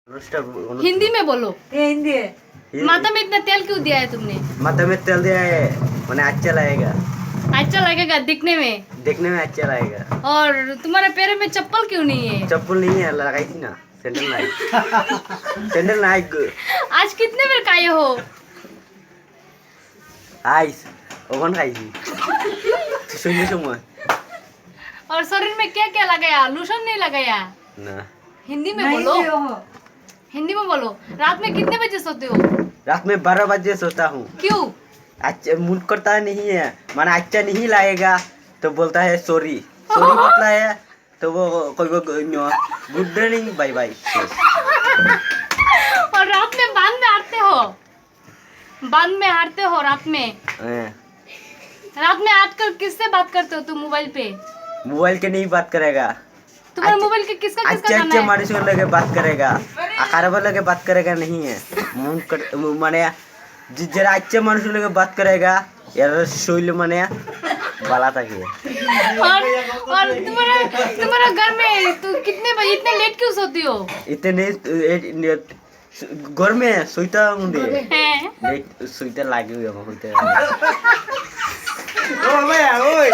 हिंदी में बोलो। ये हिंदी है। माथा में इतना तेल क्यों दिया है तुमने? माथा में तेल दिया है, मैंने अच्छा लगेगा। अच्छा लगेगा दिखने में। देखने में अच्छा लगेगा। और तुम्हारे पैरों में चप्पल क्यों नहीं है? चप्पल नहीं है, लगाई थी ना, सैंडल नाइक। सैंडल नाइक। आज कितने बार खाए हो? आइस ओवन खाई थी। सुनिए सुमन। और शरीर में क्या क्या लगाया? लोशन नहीं लगाया? ना। हिंदी में नहीं बोलो। भी हो। हिंदी में बोलो। रात में कितने बजे सोते हो? रात में 12 बजे सोता हूँ। क्यों? अच्छा मूड करता नहीं है, माना अच्छा नहीं लगेगा तो बोलता है सॉरी। सॉरी बोलता है तो वो कोई गुड मॉर्निंग बाय बाय। और रात में बांध में हारते हो? बांध में हारते हो रात में? रात में आजकल किससे बात करते हो तुम मोबाइल पे? मोबाइल के नहीं बात करेगा। तुम्हारे मोबाइल के किसका अच्छे गाना अच्छे है? मानुष लगे बात करेगा, आकार लगे बात करेगा नहीं है। माने जरा अच्छे मानुष लगे बात करेगा यार शैल माने बाला तक है। और तुम्हारा घर में तू कितने बजे इतने लेट क्यों सोती हो? इतने घर में सोईता मुंडे हैं? सोईता लागे हुए होते। Ôi,